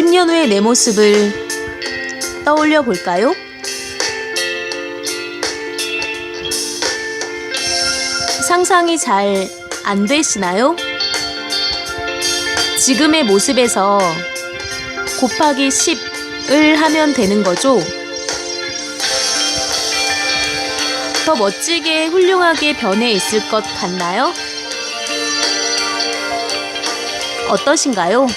10년 후의 내 모습을 떠올려 볼까요? 상상이 잘 안 되시나요? 지금의 모습에서 곱하기 10을 하면 되는 거죠. 더 멋지게 훌륭하게 변해 있을 것 같나요? 어떠신가요?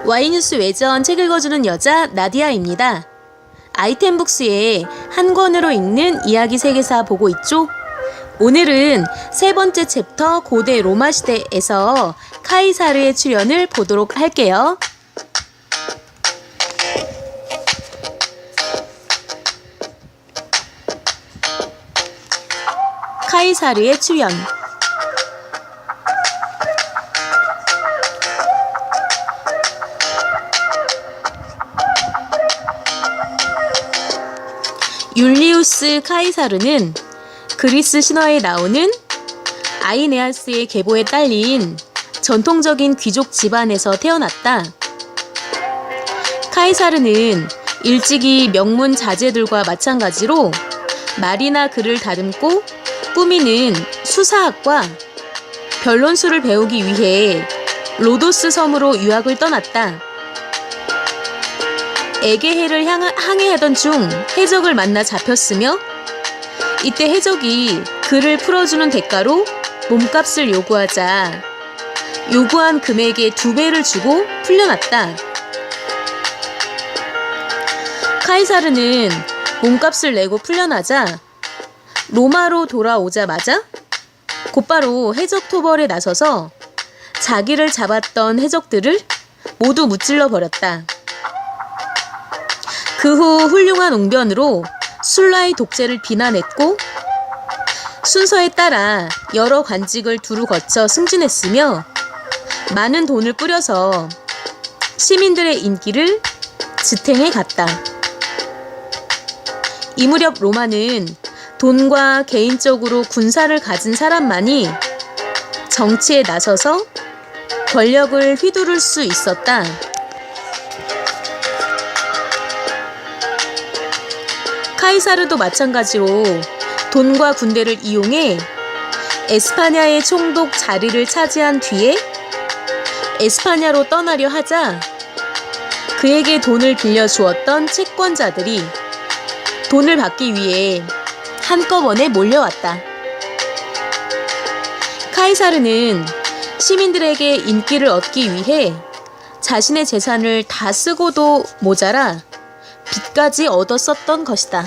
Y뉴스 외전 책 읽어주는 여자 나디아입니다. 아이템북스의 한 권으로 읽는 이야기 세계사 보고 있죠? 오늘은 세 번째 챕터 고대 로마 시대에서 카이사르의 출현을 보도록 할게요. 카이사르의 출현. 율리우스 카이사르는 그리스 신화에 나오는 아이네아스의 계보에 딸린 전통적인 귀족 집안에서 태어났다. 카이사르는 일찍이 명문 자제들과 마찬가지로 말이나 글을 다듬고 꾸미는 수사학과 변론술을 배우기 위해 로도스 섬으로 유학을 떠났다. 에게해를 항해하던 중 해적을 만나 잡혔으며 이때 해적이 그를 풀어주는 대가로 몸값을 요구하자 요구한 금액의 2배를 주고 풀려났다. 카이사르는 몸값을 내고 풀려나자 로마로 돌아오자마자 곧바로 해적 토벌에 나서서 자기를 잡았던 해적들을 모두 무찔러 버렸다. 그 후 훌륭한 웅변으로 술라의 독재를 비난했고 순서에 따라 여러 관직을 두루 거쳐 승진했으며 많은 돈을 뿌려서 시민들의 인기를 지탱해 갔다. 이 무렵 로마는 돈과 개인적으로 군사를 가진 사람만이 정치에 나서서 권력을 휘두를 수 있었다. 카이사르도 마찬가지로 돈과 군대를 이용해 에스파냐의 총독 자리를 차지한 뒤에 에스파냐로 떠나려 하자 그에게 돈을 빌려주었던 채권자들이 돈을 받기 위해 한꺼번에 몰려왔다. 카이사르는 시민들에게 인기를 얻기 위해 자신의 재산을 다 쓰고도 모자라 빚까지 얻었었던 것이다.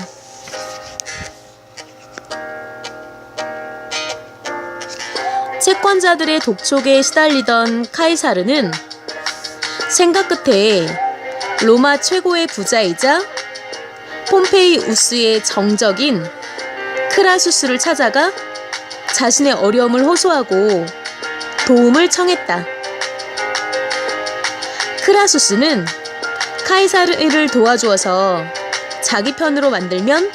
채권자들의 독촉에 시달리던 카이사르는 생각 끝에 로마 최고의 부자이자 폼페이우스의 정적인 크라수스를 찾아가 자신의 어려움을 호소하고 도움을 청했다. 크라수스는 카이사르를 도와주어서 자기 편으로 만들면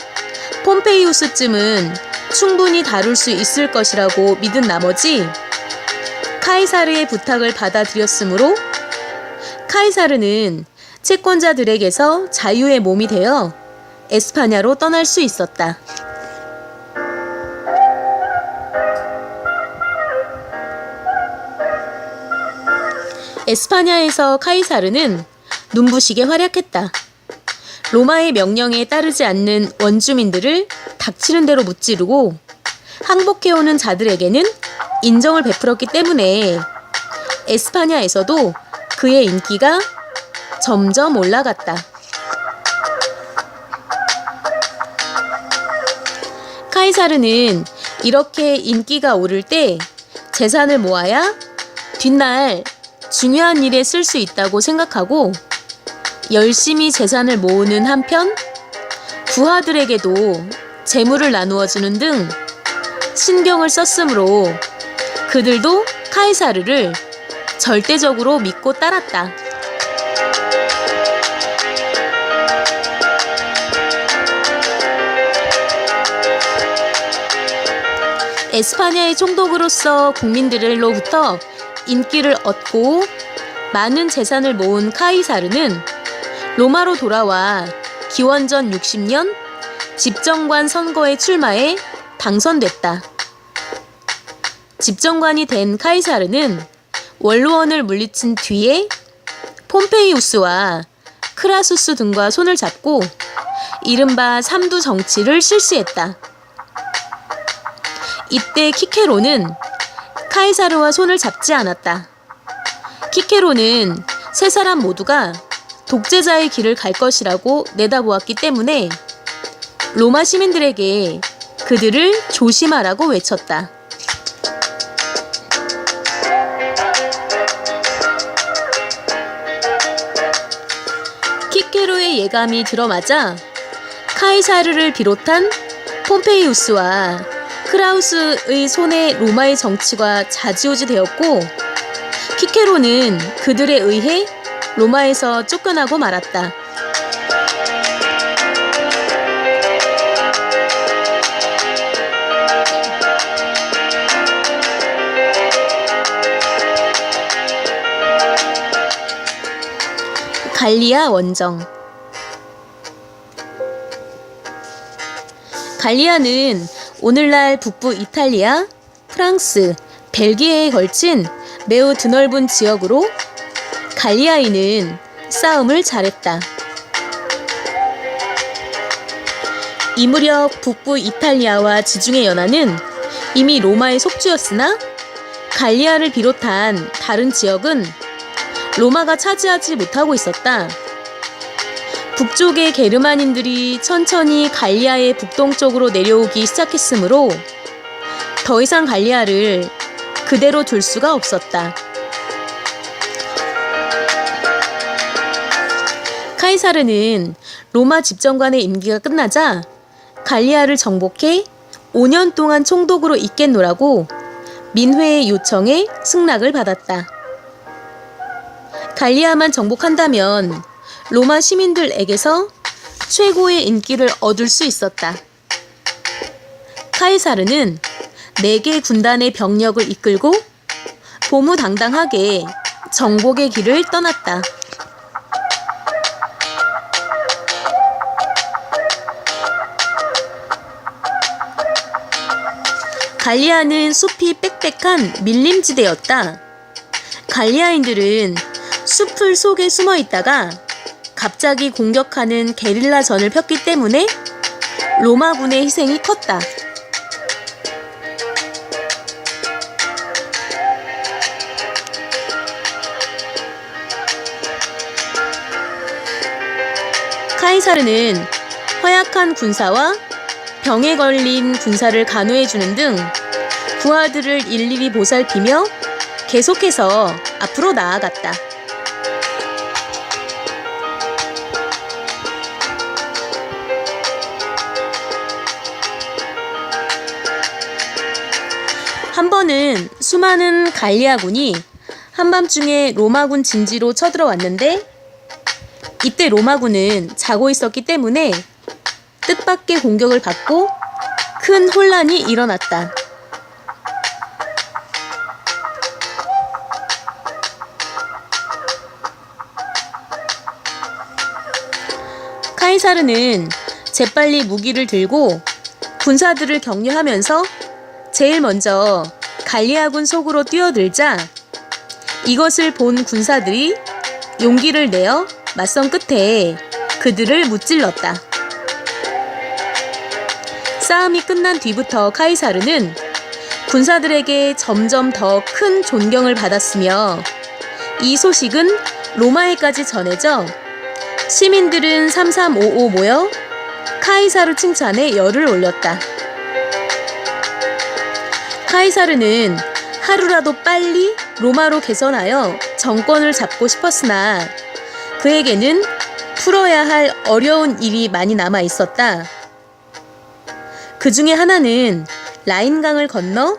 폼페이우스쯤은 충분히 다룰 수 있을 것이라고 믿은 나머지 카이사르의 부탁을 받아들였으므로 카이사르는 채권자들에게서 자유의 몸이 되어 에스파냐로 떠날 수 있었다. 에스파냐에서 카이사르는 눈부시게 활약했다. 로마의 명령에 따르지 않는 원주민들을 닥치는 대로 무찌르고 항복해오는 자들에게는 인정을 베풀었기 때문에 에스파냐에서도 그의 인기가 점점 올라갔다. 카이사르는 이렇게 인기가 오를 때 재산을 모아야 뒷날 중요한 일에 쓸 수 있다고 생각하고 열심히 재산을 모으는 한편 부하들에게도 재물을 나누어 주는 등 신경을 썼으므로 그들도 카이사르를 절대적으로 믿고 따랐다. 에스파냐의 총독으로서 국민들로부터 인기를 얻고 많은 재산을 모은 카이사르는 로마로 돌아와 기원전 60년 집정관 선거에 출마해 당선됐다. 집정관이 된 카이사르는 원로원을 물리친 뒤에 폼페이우스와 크라수스 등과 손을 잡고 이른바 삼두 정치를 실시했다. 이때 키케로는 카이사르와 손을 잡지 않았다. 키케로는 세 사람 모두가 독재자의 길을 갈 것이라고 내다보았기 때문에 로마 시민들에게 그들을 조심하라고 외쳤다. 키케로의 예감이 들어맞아 카이사르를 비롯한 폼페이우스와 크라우스의 손에 로마의 정치가 좌지우지 되었고 키케로는 그들에 의해 로마에서 쫓겨나고 말았다. 갈리아 원정. 갈리아는 오늘날 북부 이탈리아, 프랑스, 벨기에에 걸친 매우 드넓은 지역으로 갈리아인은 싸움을 잘했다. 이 무렵 북부 이탈리아와 지중해 연안은 이미 로마의 속주였으나 갈리아를 비롯한 다른 지역은 로마가 차지하지 못하고 있었다. 북쪽의 게르만인들이 천천히 갈리아의 북동쪽으로 내려오기 시작했으므로 더 이상 갈리아를 그대로 둘 수가 없었다. 카이사르는 로마 집정관의 임기가 끝나자 갈리아를 정복해 5년 동안 총독으로 있겠노라고 민회의 요청에 승낙을 받았다. 갈리아만 정복한다면 로마 시민들에게서 최고의 인기를 얻을 수 있었다. 카이사르는 4개 군단의 병력을 이끌고 보무당당하게 정복의 길을 떠났다. 갈리아는 숲이 빽빽한 밀림지대였다. 갈리아인들은 숲을 속에 숨어 있다가 갑자기 공격하는 게릴라전을 폈기 때문에 로마군의 희생이 컸다. 카이사르는 허약한 군사와 병에 걸린 군사를 간호해주는 등 부하들을 일일이 보살피며 계속해서 앞으로 나아갔다. 한 번은 수많은 갈리아군이 한밤중에 로마군 진지로 쳐들어왔는데 이때 로마군은 자고 있었기 때문에 뜻밖의 공격을 받고 큰 혼란이 일어났다. 카이사르는 재빨리 무기를 들고 군사들을 격려하면서 제일 먼저 갈리아군 속으로 뛰어들자 이것을 본 군사들이 용기를 내어 맞선 끝에 그들을 무찔렀다. 싸움이 끝난 뒤부터 카이사르는 군사들에게 점점 더 큰 존경을 받았으며 이 소식은 로마에까지 전해져 시민들은 삼삼오오 모여 카이사르 칭찬에 열을 올렸다. 카이사르는 하루라도 빨리 로마로 개선하여 정권을 잡고 싶었으나 그에게는 풀어야 할 어려운 일이 많이 남아 있었다. 그 중에 하나는 라인강을 건너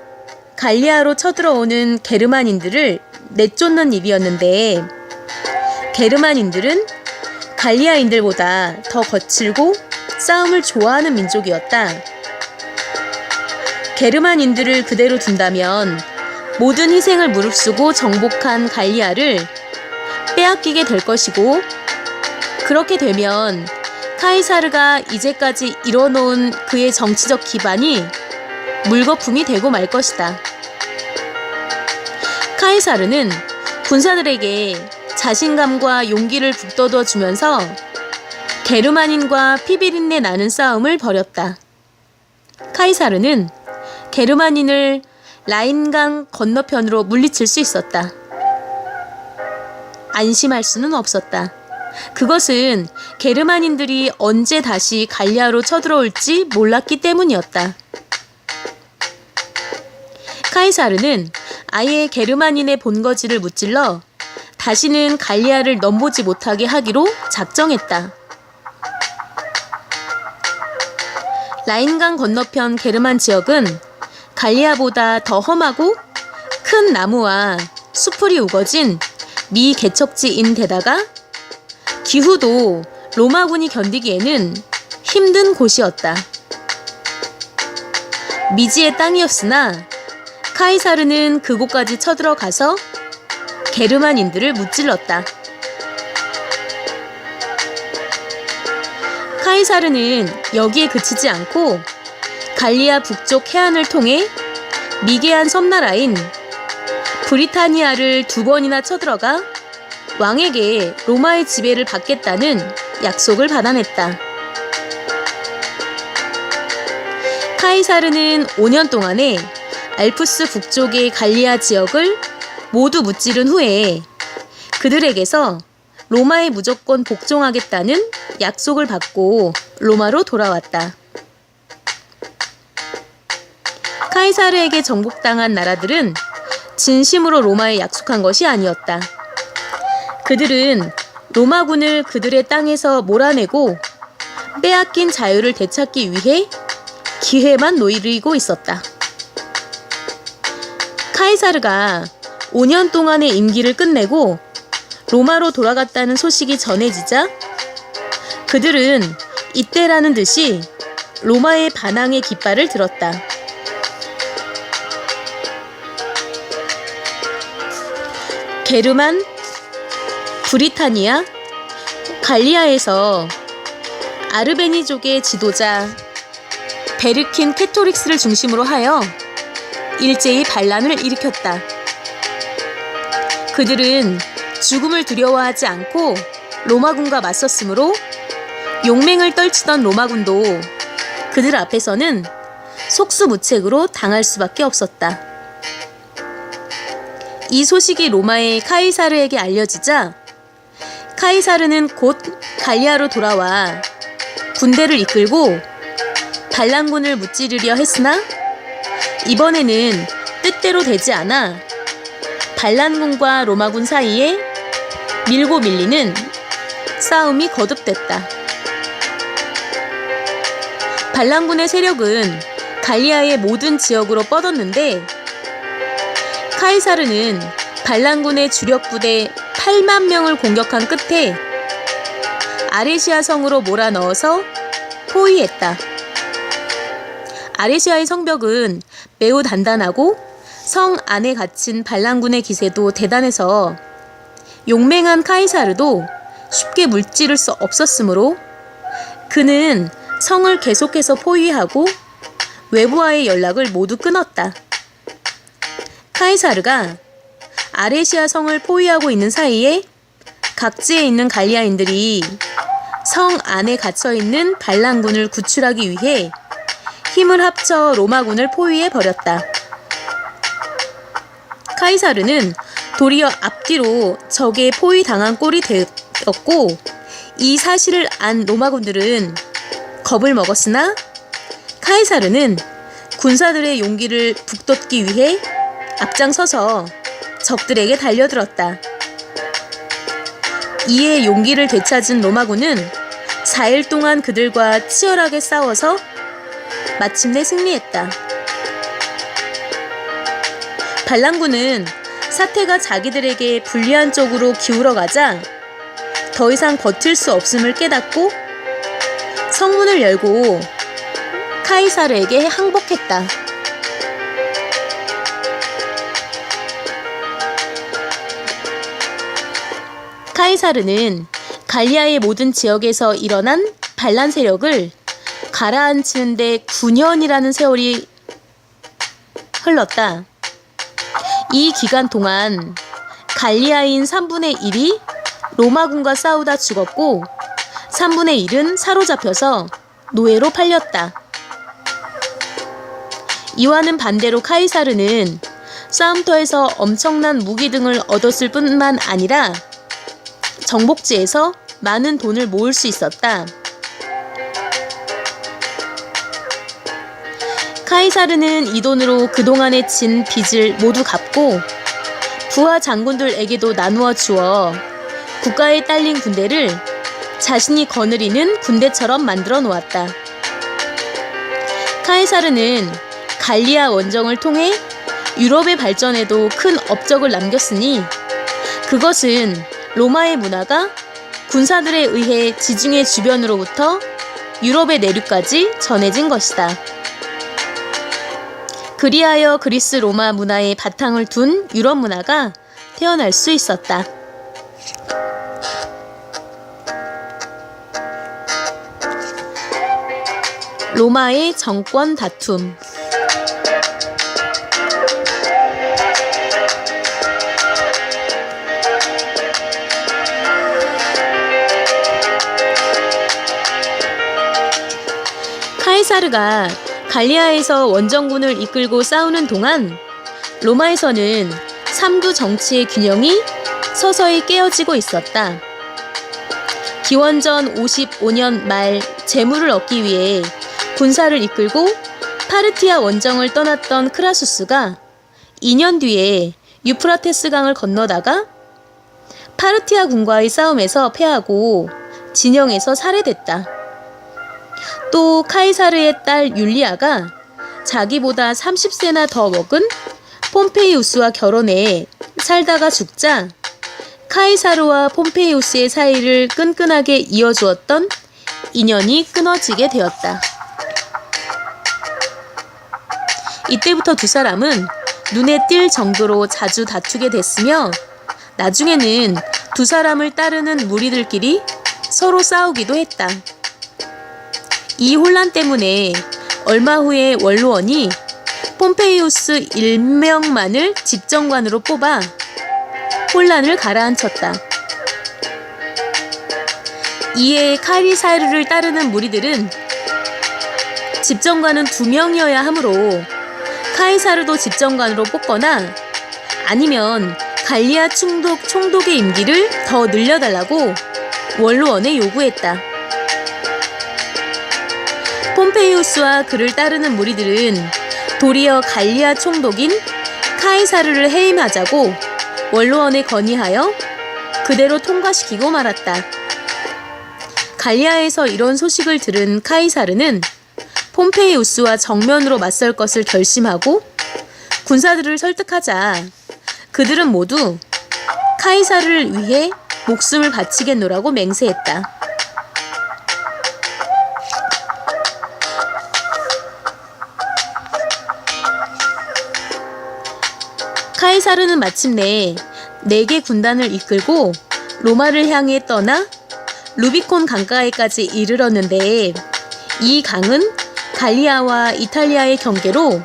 갈리아로 쳐들어오는 게르만인들을 내쫓는 일이었는데 게르만인들은 갈리아인들보다 더 거칠고 싸움을 좋아하는 민족이었다. 게르만인들을 그대로 둔다면 모든 희생을 무릅쓰고 정복한 갈리아를 빼앗기게 될 것이고, 그렇게 되면 카이사르가 이제까지 이뤄놓은 그의 정치적 기반이 물거품이 되고 말 것이다. 카이사르는 군사들에게 자신감과 용기를 북돋워 주면서 게르만인과 피비린내 나는 싸움을 벌였다. 카이사르는 게르만인을 라인강 건너편으로 물리칠 수 있었다. 안심할 수는 없었다. 그것은 게르만인들이 언제 다시 갈리아로 쳐들어올지 몰랐기 때문이었다. 카이사르는 아예 게르만인의 본거지를 무찔러 다시는 갈리아를 넘보지 못하게 하기로 작정했다. 라인강 건너편 게르만 지역은 갈리아보다 더 험하고 큰 나무와 수풀이 우거진 미개척지인데다가 기후도 로마군이 견디기에는 힘든 곳이었다. 미지의 땅이었으나 카이사르는 그곳까지 쳐들어가서 게르만인들을 무찔렀다. 카이사르는 여기에 그치지 않고 갈리아 북쪽 해안을 통해 미개한 섬나라인 브리타니아를 2번이나 쳐들어가 왕에게 로마의 지배를 받겠다는 약속을 받아냈다. 카이사르는 5년 동안에 알프스 북쪽의 갈리아 지역을 모두 무찌른 후에 그들에게서 로마에 무조건 복종하겠다는 약속을 받고 로마로 돌아왔다. 카이사르에게 정복당한 나라들은 진심으로 로마에 약속한 것이 아니었다. 그들은 로마군을 그들의 땅에서 몰아내고 빼앗긴 자유를 되찾기 위해 기회만 노리고 있었다. 카이사르가 5년 동안의 임기를 끝내고 로마로 돌아갔다는 소식이 전해지자 그들은 이때라는 듯이 로마의 반항의 깃발을 들었다. 게르만, 브리타니아, 갈리아에서 아르베니족의 지도자 베르킨 캐토릭스를 중심으로 하여 일제히 반란을 일으켰다. 그들은 죽음을 두려워하지 않고 로마군과 맞섰으므로 용맹을 떨치던 로마군도 그들 앞에서는 속수무책으로 당할 수밖에 없었다. 이 소식이 로마의 카이사르에게 알려지자 카이사르는 곧 갈리아로 돌아와 군대를 이끌고 반란군을 무찌르려 했으나 이번에는 뜻대로 되지 않아 반란군과 로마군 사이에 밀고 밀리는 싸움이 거듭됐다. 반란군의 세력은 갈리아의 모든 지역으로 뻗었는데 카이사르는 반란군의 주력 부대 8만 명을 공격한 끝에 아레시아 성으로 몰아넣어서 포위했다. 아레시아의 성벽은 매우 단단하고 성 안에 갇힌 반란군의 기세도 대단해서 용맹한 카이사르도 쉽게 물찌를 수 없었으므로 그는 성을 계속해서 포위하고 외부와의 연락을 모두 끊었다. 카이사르가 아레시아 성을 포위하고 있는 사이에 각지에 있는 갈리아인들이 성 안에 갇혀있는 반란군을 구출하기 위해 힘을 합쳐 로마군을 포위해 버렸다. 카이사르는 도리어 앞뒤로 적에 포위당한 꼴이 되었고 이 사실을 안 로마군들은 겁을 먹었으나 카이사르는 군사들의 용기를 북돋기 위해 앞장서서 적들에게 달려들었다. 이에 용기를 되찾은 로마군은 4일 동안 그들과 치열하게 싸워서 마침내 승리했다. 반란군은 사태가 자기들에게 불리한 쪽으로 기울어가자 더 이상 버틸 수 없음을 깨닫고 성문을 열고 카이사르에게 항복했다. 카이사르는 갈리아의 모든 지역에서 일어난 반란 세력을 가라앉히는데 9년이라는 세월이 흘렀다. 이 기간 동안 갈리아인 3분의 1이 로마군과 싸우다 죽었고 3분의 1은 사로잡혀서 노예로 팔렸다. 이와는 반대로 카이사르는 싸움터에서 엄청난 무기 등을 얻었을 뿐만 아니라 정복지에서 많은 돈을 모을 수 있었다. 카이사르는 이 돈으로 그동안에 진 빚을 모두 갚고 부하 장군들에게도 나누어 주어 국가에 딸린 군대를 자신이 거느리는 군대처럼 만들어 놓았다. 카이사르는 갈리아 원정을 통해 유럽의 발전에도 큰 업적을 남겼으니 그것은 로마의 문화가 군사들에 의해 지중해 주변으로부터 유럽의 내륙까지 전해진 것이다. 그리하여 그리스 로마 문화의 바탕을 둔 유럽 문화가 태어날 수 있었다. 로마의 정권 다툼. 카이사르가 갈리아에서 원정군을 이끌고 싸우는 동안 로마에서는 삼두 정치의 균형이 서서히 깨어지고 있었다. 기원전 55년 말 재물을 얻기 위해 군사를 이끌고 파르티아 원정을 떠났던 크라수스가 2년 뒤에 유프라테스 강을 건너다가 파르티아 군과의 싸움에서 패하고 진영에서 살해됐다. 또 카이사르의 딸 율리아가 자기보다 30세나 더 먹은 폼페이우스와 결혼해 살다가 죽자 카이사르와 폼페이우스의 사이를 끈끈하게 이어주었던 인연이 끊어지게 되었다. 이때부터 두 사람은 눈에 띌 정도로 자주 다투게 됐으며 나중에는 두 사람을 따르는 무리들끼리 서로 싸우기도 했다. 이 혼란 때문에 얼마 후에 원로원이 폼페이우스 1명만을 집정관으로 뽑아 혼란을 가라앉혔다. 이에 카이사르를 따르는 무리들은 집정관은 2명이어야 하므로 카이사르도 집정관으로 뽑거나 아니면 갈리아 총독의 임기를 더 늘려달라고 원로원에 요구했다. 폼페이우스와 그를 따르는 무리들은 도리어 갈리아 총독인 카이사르를 해임하자고 원로원에 건의하여 그대로 통과시키고 말았다. 갈리아에서 이런 소식을 들은 카이사르는 폼페이우스와 정면으로 맞설 것을 결심하고 군사들을 설득하자 그들은 모두 카이사르를 위해 목숨을 바치겠노라고 맹세했다. 카이사르는 마침내 4개 군단을 이끌고 로마를 향해 떠나 루비콘 강가에까지 이르렀는데 이 강은 갈리아와 이탈리아의 경계로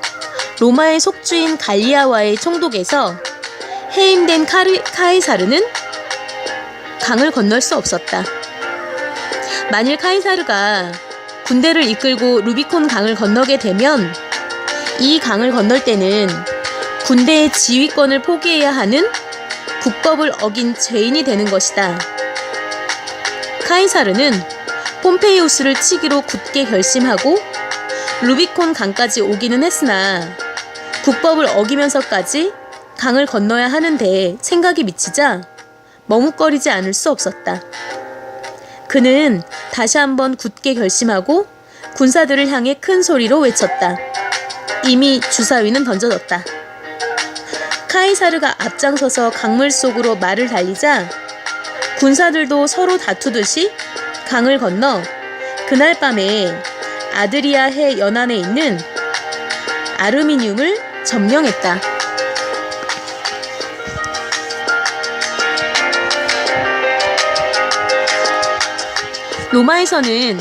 로마의 속주인 갈리아와의 총독에서 해임된 카이사르는 강을 건널 수 없었다. 만일 카이사르가 군대를 이끌고 루비콘 강을 건너게 되면 이 강을 건널 때는 군대의 지휘권을 포기해야 하는 국법을 어긴 죄인이 되는 것이다. 카이사르는 폼페이우스를 치기로 굳게 결심하고 루비콘 강까지 오기는 했으나 국법을 어기면서까지 강을 건너야 하는데 생각이 미치자 머뭇거리지 않을 수 없었다. 그는 다시 한번 굳게 결심하고 군사들을 향해 큰 소리로 외쳤다. 이미 주사위는 던져졌다. 카이사르가 앞장서서 강물 속으로 말을 달리자 군사들도 서로 다투듯이 강을 건너 그날 밤에 아드리아 해 연안에 있는 아르미늄을 점령했다. 로마에서는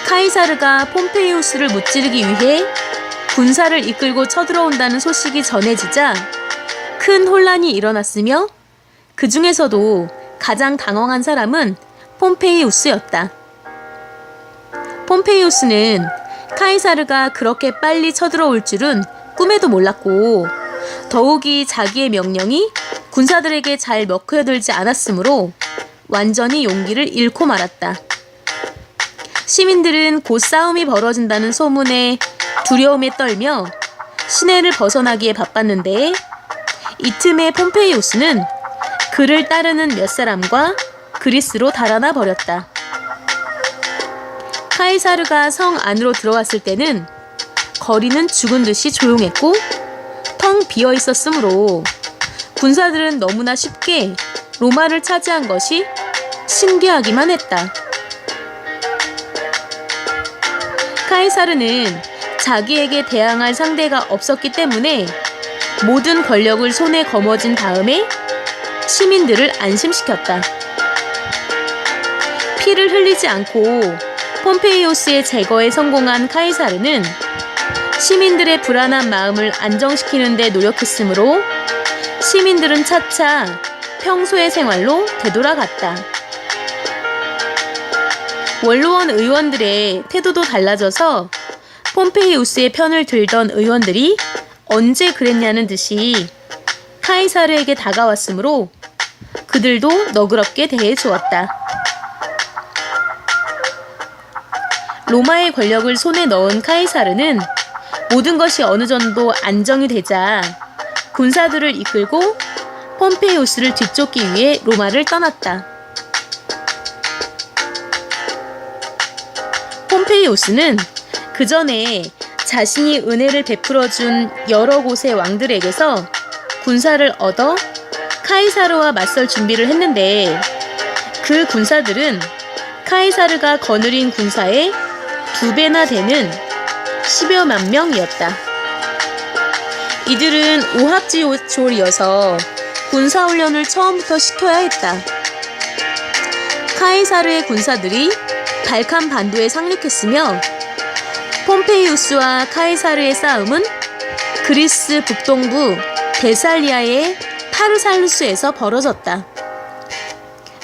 카이사르가 폼페이우스를 무찌르기 위해 군사를 이끌고 쳐들어온다는 소식이 전해지자 큰 혼란이 일어났으며 그 중에서도 가장 당황한 사람은 폼페이우스였다. 폼페이우스는 카이사르가 그렇게 빨리 쳐들어올 줄은 꿈에도 몰랐고 더욱이 자기의 명령이 군사들에게 잘 먹혀들지 않았으므로 완전히 용기를 잃고 말았다. 시민들은 곧 싸움이 벌어진다는 소문에 두려움에 떨며 시내를 벗어나기에 바빴는데 이 틈에 폼페이우스는 그를 따르는 몇 사람과 그리스로 달아나 버렸다. 카이사르가 성 안으로 들어왔을 때는 거리는 죽은 듯이 조용했고 텅 비어 있었으므로 군사들은 너무나 쉽게 로마를 차지한 것이 신기하기만 했다. 카이사르는 자기에게 대항할 상대가 없었기 때문에 모든 권력을 손에 거머쥔 다음에 시민들을 안심시켰다. 피를 흘리지 않고 폼페이우스의 제거에 성공한 카이사르는 시민들의 불안한 마음을 안정시키는 데 노력했으므로 시민들은 차차 평소의 생활로 되돌아갔다. 원로원 의원들의 태도도 달라져서 폼페이우스의 편을 들던 의원들이 언제 그랬냐는 듯이 카이사르에게 다가왔으므로 그들도 너그럽게 대해주었다. 로마의 권력을 손에 넣은 카이사르는 모든 것이 어느 정도 안정이 되자 군사들을 이끌고 폼페이우스를 뒤쫓기 위해 로마를 떠났다. 폼페이우스는 그 전에 자신이 은혜를 베풀어준 여러 곳의 왕들에게서 군사를 얻어 카이사르와 맞설 준비를 했는데 그 군사들은 카이사르가 거느린 군사의 2배나 되는 10여만 명이었다. 이들은 오합지졸이어서 군사훈련을 처음부터 시켜야 했다. 카이사르의 군사들이 발칸 반도에 상륙했으며 폼페이우스와 카이사르의 싸움은 그리스 북동부 데살리아의 파르살루스에서 벌어졌다.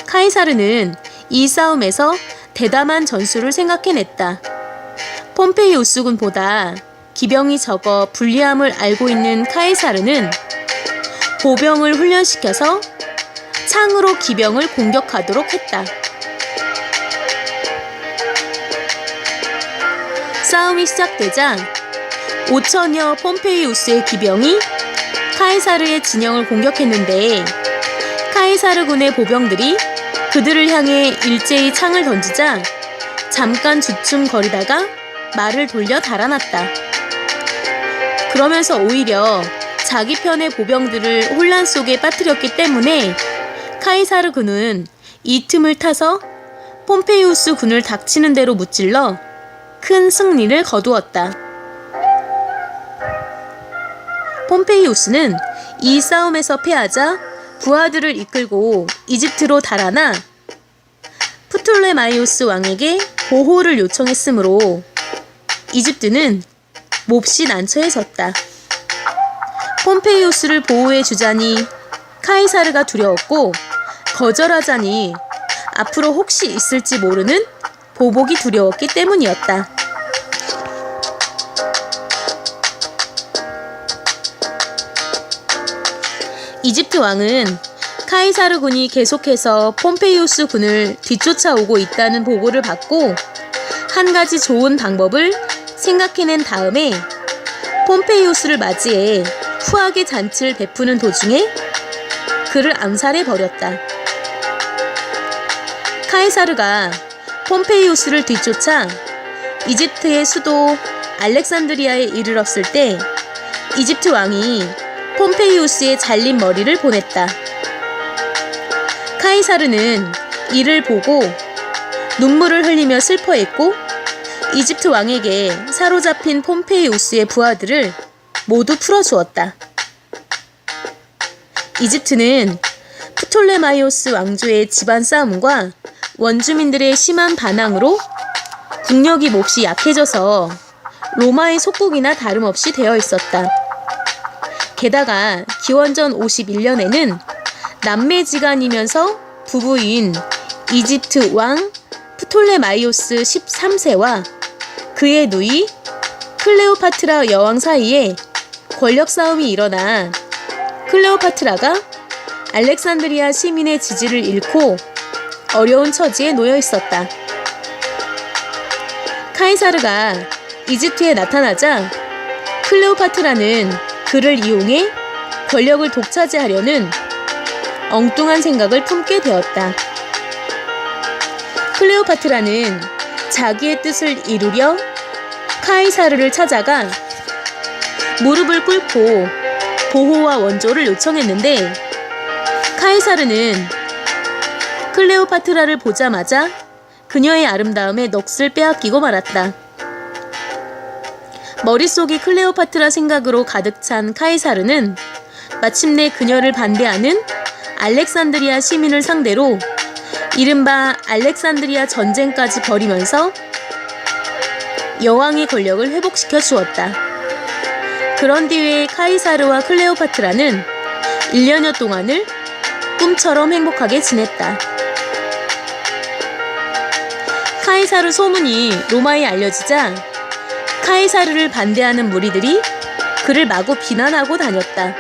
카이사르는 이 싸움에서 대담한 전술을 생각해냈다. 폼페이우스군보다 기병이 적어 불리함을 알고 있는 카이사르는 보병을 훈련시켜서 창으로 기병을 공격하도록 했다. 싸움이 시작되자 5천여 폼페이우스의 기병이 카이사르의 진영을 공격했는데 카이사르군의 보병들이 그들을 향해 일제히 창을 던지자 잠깐 주춤거리다가 말을 돌려 달아났다. 그러면서 오히려 자기 편의 보병들을 혼란 속에 빠뜨렸기 때문에 카이사르 군은 이 틈을 타서 폼페이우스 군을 닥치는 대로 무찔러 큰 승리를 거두었다. 폼페이우스는 이 싸움에서 패하자 부하들을 이끌고 이집트로 달아나 프톨레마이오스 왕에게 보호를 요청했으므로 이집트는 몹시 난처해졌다. 폼페이우스를 보호해 주자니 카이사르가 두려웠고 거절하자니 앞으로 혹시 있을지 모르는 보복이 두려웠기 때문이었다. 이집트 왕은 카이사르 군이 계속해서 폼페이우스 군을 뒤쫓아오고 있다는 보고를 받고 한 가지 좋은 방법을 생각해낸 다음에 폼페이우스를 맞이해 후하게 잔치를 베푸는 도중에 그를 암살해버렸다. 카이사르가 폼페이우스를 뒤쫓아 이집트의 수도 알렉산드리아에 이르렀을 때 이집트 왕이 폼페이우스의 잘린 머리를 보냈다. 카이사르는 이를 보고 눈물을 흘리며 슬퍼했고 이집트 왕에게 사로잡힌 폼페이우스의 부하들을 모두 풀어주었다. 이집트는 프톨레마이오스 왕조의 집안 싸움과 원주민들의 심한 반항으로 국력이 몹시 약해져서 로마의 속국이나 다름없이 되어 있었다. 게다가 기원전 51년에는 남매지간이면서 부부인 이집트 왕 프톨레마이오스 13세와 그의 누이 클레오파트라 여왕 사이에 권력 싸움이 일어나 클레오파트라가 알렉산드리아 시민의 지지를 잃고 어려운 처지에 놓여 있었다. 카이사르가 이집트에 나타나자 클레오파트라는 그를 이용해 권력을 독차지하려는 엉뚱한 생각을 품게 되었다. 클레오파트라는 자기의 뜻을 이루려 카이사르를 찾아가 무릎을 꿇고 보호와 원조를 요청했는데 카이사르는 클레오파트라를 보자마자 그녀의 아름다움에 넋을 빼앗기고 말았다. 머릿속이 클레오파트라 생각으로 가득 찬 카이사르는 마침내 그녀를 반대하는 알렉산드리아 시민을 상대로 이른바 알렉산드리아 전쟁까지 벌이면서 여왕의 권력을 회복시켜 주었다. 그런 뒤에 카이사르와 클레오파트라는 1년여 동안을 꿈처럼 행복하게 지냈다. 카이사르 소문이 로마에 알려지자 카이사르를 반대하는 무리들이 그를 마구 비난하고 다녔다.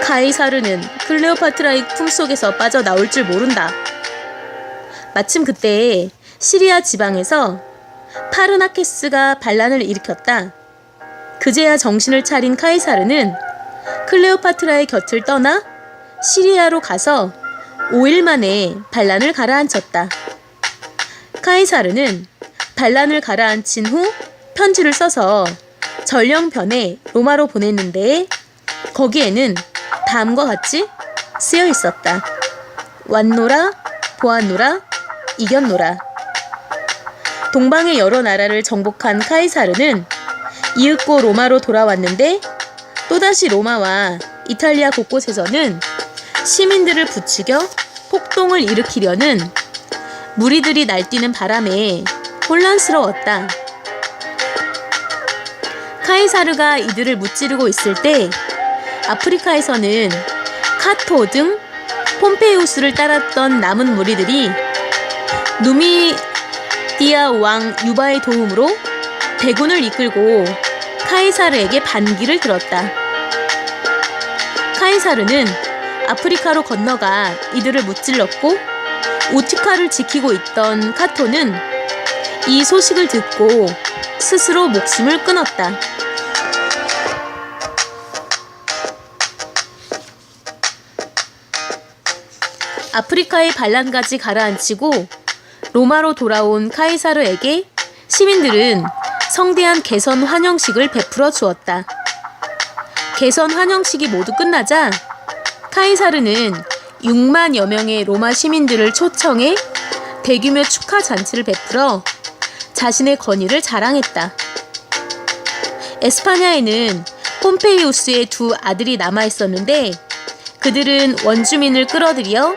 카이사르는 클레오파트라의 품속에서 빠져나올 줄 모른다. 마침 그때 시리아 지방에서 파르나케스가 반란을 일으켰다. 그제야 정신을 차린 카이사르는 클레오파트라의 곁을 떠나 시리아로 가서 5일 만에 반란을 가라앉혔다. 카이사르는 반란을 가라앉힌 후 편지를 써서 전령편에 로마로 보냈는데 거기에는 다음과 같이 쓰여 있었다. 왔노라, 보았노라, 이겼노라. 동방의 여러 나라를 정복한 카이사르는 이윽고 로마로 돌아왔는데 또다시 로마와 이탈리아 곳곳에서는 시민들을 부추겨 폭동을 일으키려는 무리들이 날뛰는 바람에 혼란스러웠다. 카이사르가 이들을 무찌르고 있을 때 아프리카에서는 카토 등 폼페이우스를 따랐던 남은 무리들이 누미디아 왕 유바의 도움으로 대군을 이끌고 카이사르에게 반기를 들었다. 카이사르는 아프리카로 건너가 이들을 무찔렀고 우티카를 지키고 있던 카토는 이 소식을 듣고 스스로 목숨을 끊었다. 아프리카의 반란까지 가라앉히고 로마로 돌아온 카이사르에게 시민들은 성대한 개선 환영식을 베풀어 주었다. 개선 환영식이 모두 끝나자 카이사르는 6만여 명의 로마 시민들을 초청해 대규모 축하 잔치를 베풀어 자신의 권위를 자랑했다. 에스파냐에는 폼페이우스의 두 아들이 남아 있었는데 그들은 원주민을 끌어들여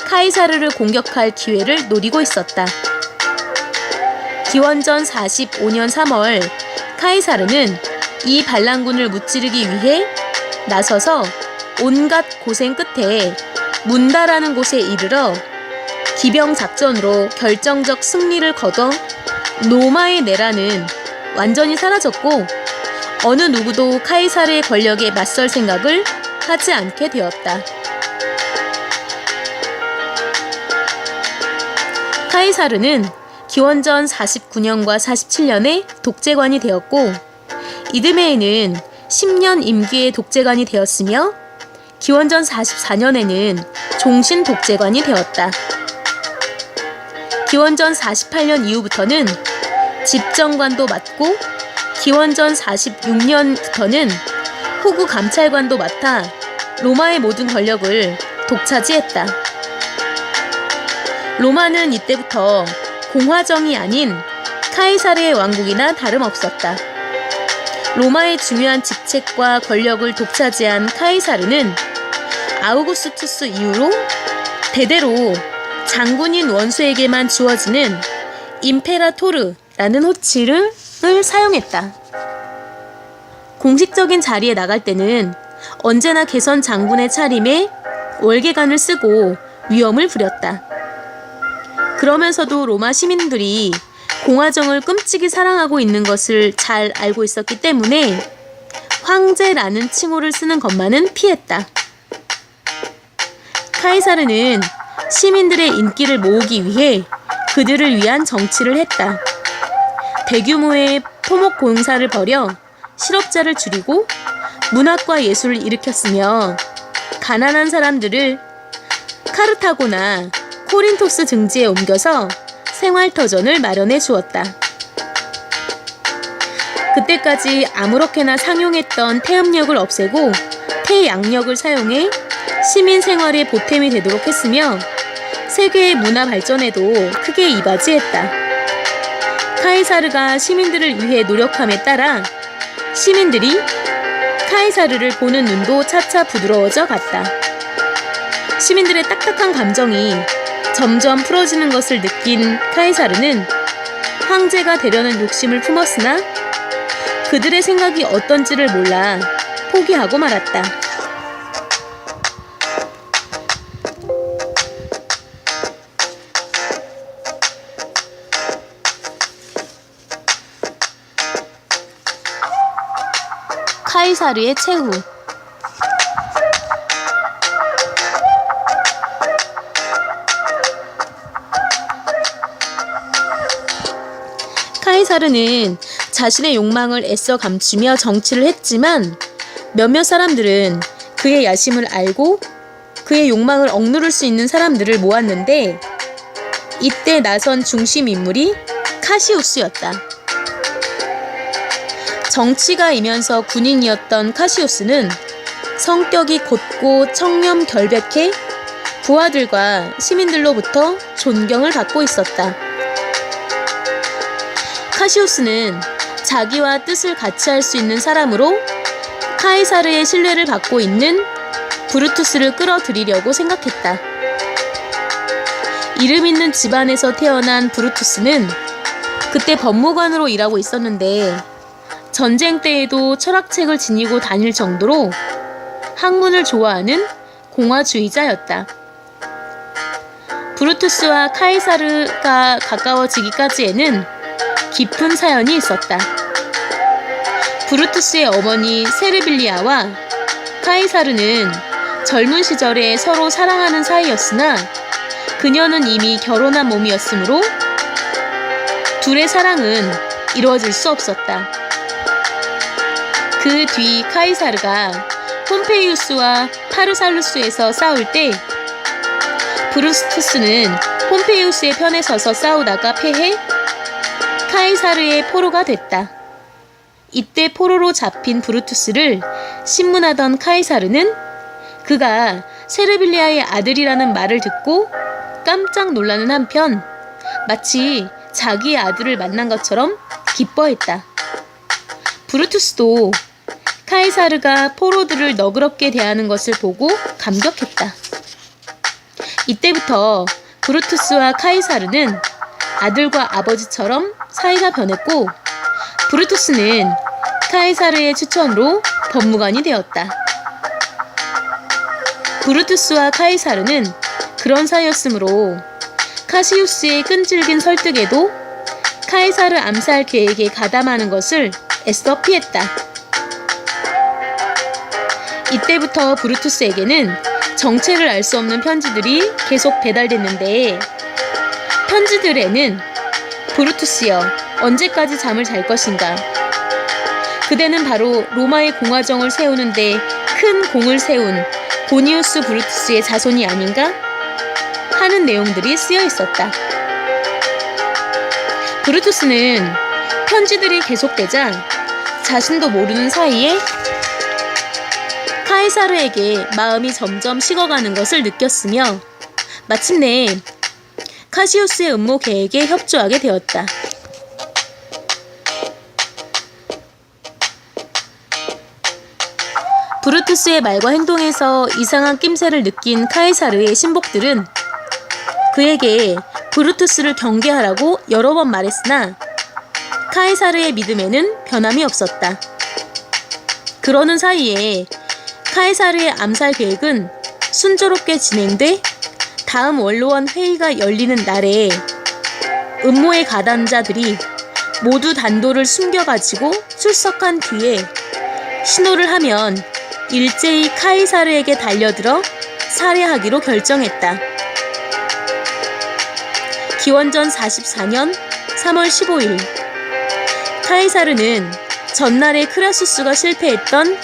카이사르를 공격할 기회를 노리고 있었다. 기원전 45년 3월 카이사르는 이 반란군을 무찌르기 위해 나서서 온갖 고생 끝에 문다라는 곳에 이르러 기병 작전으로 결정적 승리를 거둬 로마의 내란은 완전히 사라졌고 어느 누구도 카이사르의 권력에 맞설 생각을 하지 않게 되었다. 카이사르는 기원전 49년과 47년에 독재관이 되었고 이듬해에는 10년 임기의 독재관이 되었으며 기원전 44년에는 종신 독재관이 되었다. 기원전 48년 이후부터는 집정관도 맡고 기원전 46년부터는 후구 감찰관도 맡아 로마의 모든 권력을 독차지했다. 로마는 이때부터 공화정이 아닌 카이사르의 왕국이나 다름없었다. 로마의 중요한 직책과 권력을 독차지한 카이사르는 아우구스투스 이후로 대대로 장군인 원수에게만 주어지는 임페라토르라는 호칭을 사용했다. 공식적인 자리에 나갈 때는 언제나 개선 장군의 차림에 월계관을 쓰고 위엄을 부렸다. 그러면서도 로마 시민들이 공화정을 끔찍이 사랑하고 있는 것을 잘 알고 있었기 때문에 황제라는 칭호를 쓰는 것만은 피했다. 카이사르는 시민들의 인기를 모으기 위해 그들을 위한 정치를 했다. 대규모의 토목 공사를 벌여 실업자를 줄이고 문학과 예술을 일으켰으며 가난한 사람들을 카르타고나 코린토스 등지에 옮겨서 생활터전을 마련해 주었다. 그때까지 아무렇게나 상용했던 태음력을 없애고 태양력을 사용해 시민 생활에 보탬이 되도록 했으며 세계의 문화 발전에도 크게 이바지했다. 카이사르가 시민들을 위해 노력함에 따라 시민들이 카이사르를 보는 눈도 차차 부드러워져 갔다. 시민들의 딱딱한 감정이 점점 풀어지는 것을 느낀 카이사르는 황제가 되려는 욕심을 품었으나 그들의 생각이 어떤지를 몰라 포기하고 말았다. 카이사르의 최후. 카이사르는 자신의 욕망을 애써 감추며 정치를 했지만 몇몇 사람들은 그의 야심을 알고 그의 욕망을 억누를 수 있는 사람들을 모았는데 이때 나선 중심 인물이 카시우스였다. 정치가이면서 군인이었던 카시우스는 성격이 곧고 청렴결백해 부하들과 시민들로부터 존경을 받고 있었다. 카시우스는 자기와 뜻을 같이 할 수 있는 사람으로 카이사르의 신뢰를 받고 있는 브루투스를 끌어들이려고 생각했다. 이름 있는 집안에서 태어난 브루투스는 그때 법무관으로 일하고 있었는데 전쟁 때에도 철학책을 지니고 다닐 정도로 학문을 좋아하는 공화주의자였다. 브루투스와 카이사르가 가까워지기까지에는 깊은 사연이 있었다. 브루투스의 어머니 세르빌리아와 카이사르는 젊은 시절에 서로 사랑하는 사이였으나 그녀는 이미 결혼한 몸이었으므로 둘의 사랑은 이루어질 수 없었다. 그 뒤 카이사르가 폼페이우스와 파르살루스에서 싸울 때 브루투스는 폼페이우스의 편에 서서 싸우다가 패해 카이사르의 포로가 됐다. 이때 포로로 잡힌 브루투스를 신문하던 카이사르는 그가 세르빌리아의 아들이라는 말을 듣고 깜짝 놀라는 한편 마치 자기의 아들을 만난 것처럼 기뻐했다. 브루투스도 카이사르가 포로들을 너그럽게 대하는 것을 보고 감격했다. 이때부터 브루투스와 카이사르는 아들과 아버지처럼 사이가 변했고 브루투스는 카이사르의 추천으로 법무관이 되었다. 브루투스와 카이사르는 그런 사이였으므로 카시우스의 끈질긴 설득에도 카이사르 암살 계획에 가담하는 것을 애써 피했다. 이때부터 브루투스에게는 정체를 알 수 없는 편지들이 계속 배달됐는데 편지들에는 브루투스여 언제까지 잠을 잘 것인가? 그대는 바로 로마의 공화정을 세우는데 큰 공을 세운 보니우스 브루투스의 자손이 아닌가? 하는 내용들이 쓰여 있었다. 브루투스는 편지들이 계속되자 자신도 모르는 사이에 카이사르에게 마음이 점점 식어가는 것을 느꼈으며 마침내 카시우스의 음모 계획에 협조하게 되었다. 브루투스의 말과 행동에서 이상한 낌새를 느낀 카이사르의 신복들은 그에게 브루투스를 경계하라고 여러 번 말했으나 카에사르의 믿음에는 변함이 없었다. 그러는 사이에 카에사르의 암살 계획은 순조롭게 진행돼 다음 원로원 회의가 열리는 날에 음모의 가담자들이 모두 단도를 숨겨가지고 출석한 뒤에 신호를 하면 일제히 카이사르에게 달려들어 살해하기로 결정했다. 기원전 44년 3월 15일 카이사르는 전날에 크라수스가 실패했던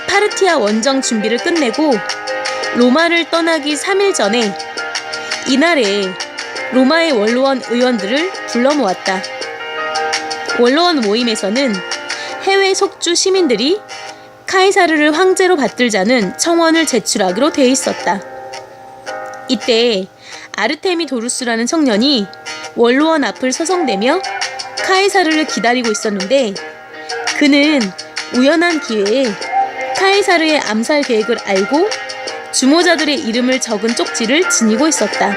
파르티아 원정 준비를 끝내고 로마를 떠나기 3일 전에 이날에 로마의 원로원 의원들을 불러 모았다. 원로원 모임에서는 해외 속주 시민들이 카이사르를 황제로 받들자는 청원을 제출하기로 돼 있었다. 이때 아르테미도루스라는 청년이 원로원 앞을 서성대며 카이사르를 기다리고 있었는데 그는 우연한 기회에 카이사르의 암살 계획을 알고 주모자들의 이름을 적은 쪽지를 지니고 있었다.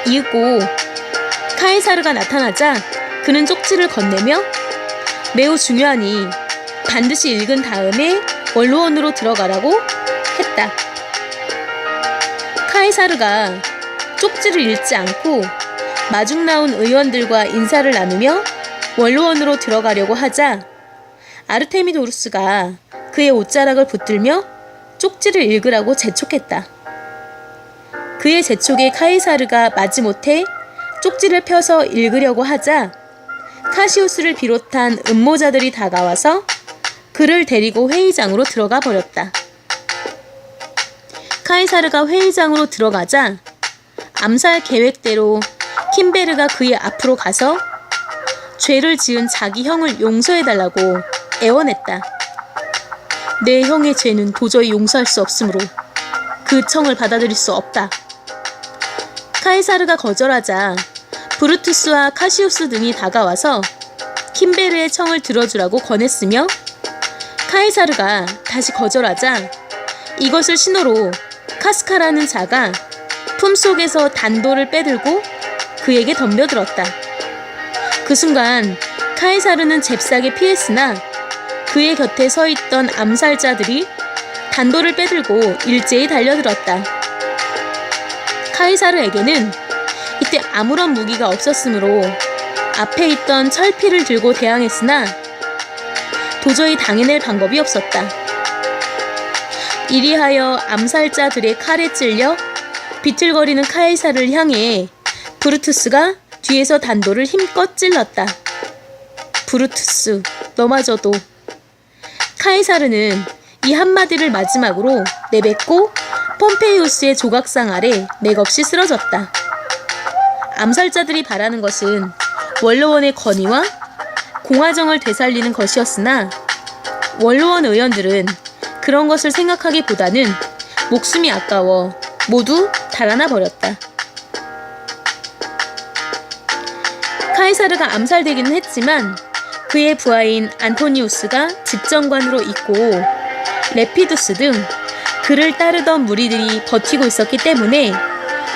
이윽고 카이사르가 나타나자 그는 쪽지를 건네며 매우 중요하니 반드시 읽은 다음에 원로원으로 들어가라고 했다. 카이사르가 쪽지를 읽지 않고 마중 나온 의원들과 인사를 나누며 원로원으로 들어가려고 하자 아르테미도루스가 그의 옷자락을 붙들며 쪽지를 읽으라고 재촉했다. 그의 재촉에 카이사르가 마지못해 쪽지를 펴서 읽으려고 하자 카시우스를 비롯한 음모자들이 다가와서 그를 데리고 회의장으로 들어가 버렸다. 카이사르가 회의장으로 들어가자 암살 계획대로 킴베르가 그의 앞으로 가서 죄를 지은 자기 형을 용서해달라고 애원했다. 내 형의 죄는 도저히 용서할 수 없으므로 그 청을 받아들일 수 없다. 카이사르가 거절하자 브루투스와 카시우스 등이 다가와서 킴베르의 청을 들어주라고 권했으며 카이사르가 다시 거절하자 이것을 신호로 카스카라는 자가 품속에서 단도를 빼들고 그에게 덤벼들었다. 그 순간 카이사르는 잽싸게 피했으나 그의 곁에 서 있던 암살자들이 단도를 빼들고 일제히 달려들었다. 카이사르에게는 이때 아무런 무기가 없었으므로 앞에 있던 철피를 들고 대항했으나 도저히 당해낼 방법이 없었다. 이리하여 암살자들의 칼에 찔려 비틀거리는 카이사르를 향해 브루투스가 뒤에서 단도를 힘껏 찔렀다. 브루투스, 너마저도. 카이사르는 이 한마디를 마지막으로 내뱉고 폼페이우스의 조각상 아래 맥없이 쓰러졌다. 암살자들이 바라는 것은 원로원의 권위와 공화정을 되살리는 것이었으나 원로원 의원들은 그런 것을 생각하기보다는 목숨이 아까워 모두 달아나 버렸다. 카이사르가 암살되기는 했지만 그의 부하인 안토니우스가 집정관으로 있고 레피두스 등 그를 따르던 무리들이 버티고 있었기 때문에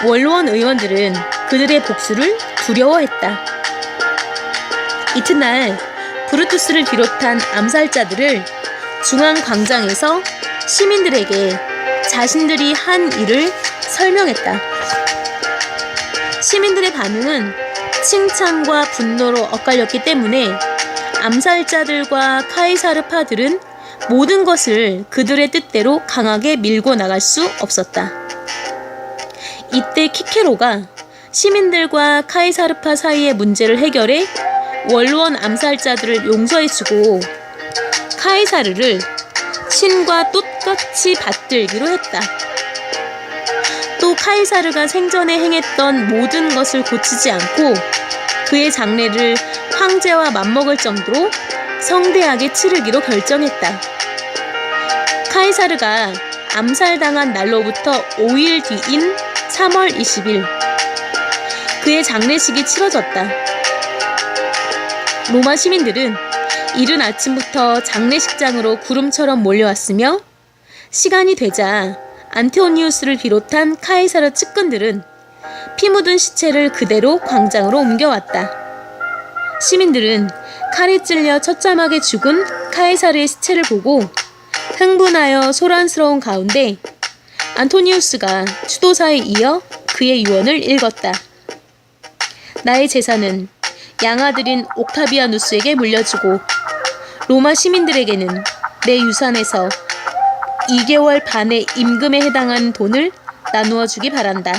원로원 의원들은 그들의 복수를 두려워했다. 이튿날 브루투스를 비롯한 암살자들을 중앙광장에서 시민들에게 자신들이 한 일을 설명했다. 시민들의 반응은 칭찬과 분노로 엇갈렸기 때문에 암살자들과 카이사르파들은 모든 것을 그들의 뜻대로 강하게 밀고 나갈 수 없었다. 이때 키케로가 시민들과 카이사르파 사이의 문제를 해결해 원로원 암살자들을 용서해주고 카이사르를 신과 똑같이 받들기로 했다. 또 카이사르가 생전에 행했던 모든 것을 고치지 않고 그의 장례를 황제와 맞먹을 정도로 성대하게 치르기로 결정했다. 카이사르가 암살당한 날로부터 5일 뒤인 3월 20일 그의 장례식이 치러졌다. 로마 시민들은 이른 아침부터 장례식장으로 구름처럼 몰려왔으며 시간이 되자 안토니우스를 비롯한 카이사르 측근들은 피 묻은 시체를 그대로 광장으로 옮겨왔다. 시민들은 칼에 찔려 처참하게 죽은 카이사르의 시체를 보고 흥분하여 소란스러운 가운데 안토니우스가 추도사에 이어 그의 유언을 읽었다. 나의 재산은 양아들인 옥타비아누스에게 물려주고 로마 시민들에게는 내 유산에서 2개월 반의 임금에 해당하는 돈을 나누어 주기 바란다.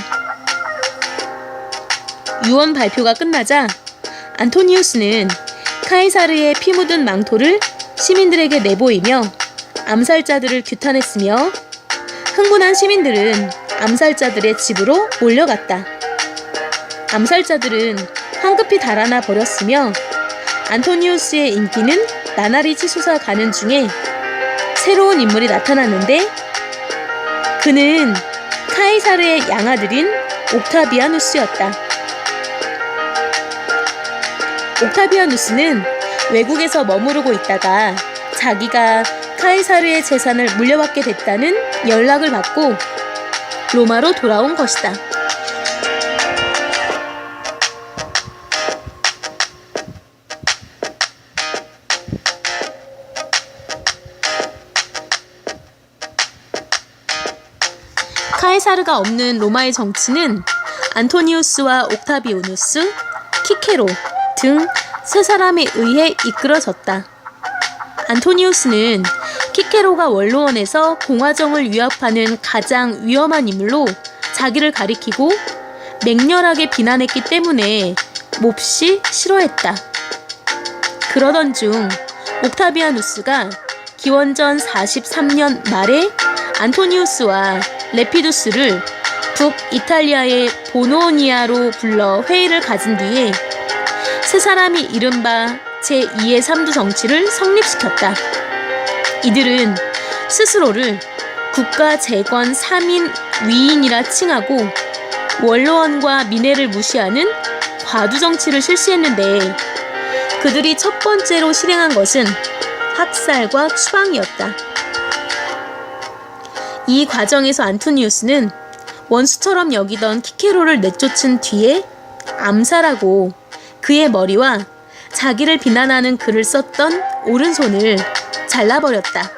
유언 발표가 끝나자 안토니우스는 카이사르의 피 묻은 망토를 시민들에게 내보이며 암살자들을 규탄했으며 흥분한 시민들은 암살자들의 집으로 몰려갔다. 암살자들은 황급히 달아나 버렸으며 안토니우스의 인기는 나날이 치솟아 가는 중에 새로운 인물이 나타났는데 그는 카이사르의 양아들인 옥타비아누스였다. 옥타비아누스는 외국에서 머무르고 있다가 자기가 카이사르의 재산을 물려받게 됐다는 연락을 받고 로마로 돌아온 것이다. 카이사르가 없는 로마의 정치는 안토니우스와 옥타비아누스, 키케로 등 세 사람에 의해 이끌어졌다. 안토니우스는 키케로가 원로원에서 공화정을 위협하는 가장 위험한 인물로 자기를 가리키고 맹렬하게 비난했기 때문에 몹시 싫어했다. 그러던 중 옥타비아누스가 기원전 43년 말에 안토니우스와 레피두스를 북이탈리아의 보노니아로 불러 회의를 가진 뒤에 세 사람이 이른바 제2의 삼두 정치를 성립시켰다. 이들은 스스로를 국가 재건 3인 위인이라 칭하고 원로원과 민회를 무시하는 과두 정치를 실시했는데 그들이 첫 번째로 실행한 것은 학살과 추방이었다. 이 과정에서 안토니우스는 원수처럼 여기던 키케로를 내쫓은 뒤에 암살하고 그의 머리와 자기를 비난하는 글을 썼던 오른손을 잘라버렸다.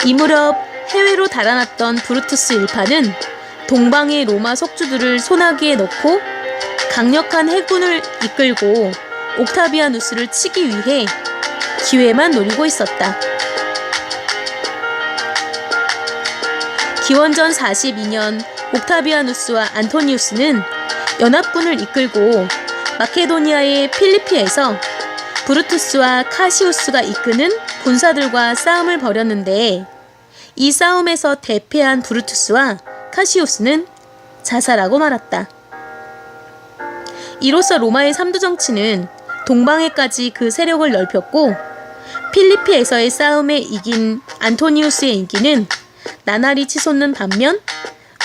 이 무렵 해외로 달아났던 브루투스 일파는 동방의 로마 속주들을 소나기에 넣고 강력한 해군을 이끌고 옥타비아누스를 치기 위해 기회만 노리고 있었다. 기원전 42년 옥타비아누스와 안토니우스는 연합군을 이끌고 마케도니아의 필리피에서 브루투스와 카시우스가 이끄는 군사들과 싸움을 벌였는데 이 싸움에서 대패한 브루투스와 카시우스는 자살하고 말았다. 이로써 로마의 삼두 정치는 동방에까지 그 세력을 넓혔고 필리피에서의 싸움에 이긴 안토니우스의 인기는 나날이 치솟는 반면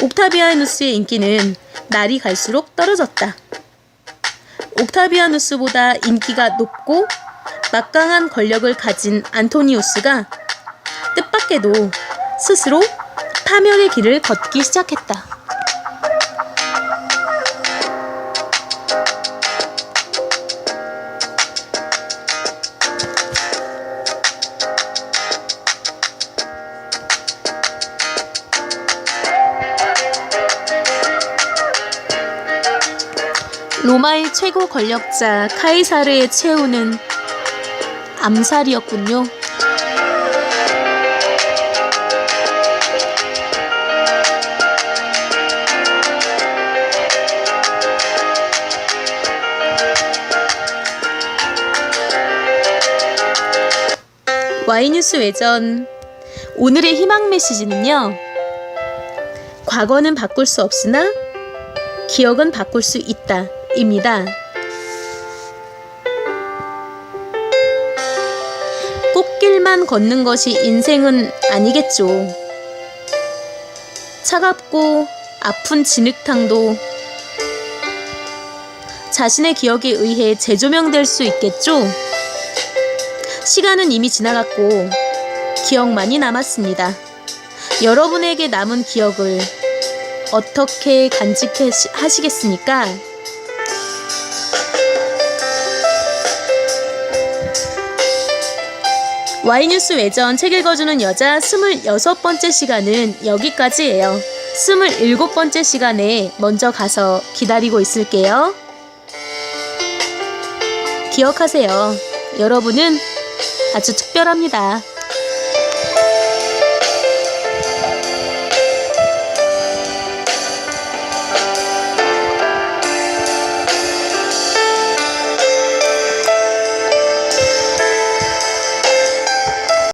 옥타비아누스의 인기는 날이 갈수록 떨어졌다. 옥타비아누스보다 인기가 높고 막강한 권력을 가진 안토니우스가 뜻밖에도 스스로 파멸의 길을 걷기 시작했다. 로마의 최고 권력자 카이사르의 최후는 암살이었군요. Y뉴스 외전 오늘의 희망 메시지는요. 과거는 바꿀 수 없으나 기억은 바꿀 수 있다 입니다. 꽃길만 걷는 것이 인생은 아니겠죠. 차갑고 아픈 진흙탕도 자신의 기억에 의해 재조명될 수 있겠죠. 시간은 이미 지나갔고 기억만이 남았습니다. 여러분에게 남은 기억을 어떻게 간직하시겠습니까? Y뉴스 외전 책 읽어주는 여자 26번째 시간은 여기까지예요. 27번째 시간에 먼저 가서 기다리고 있을게요. 기억하세요. 여러분은 아주 특별합니다.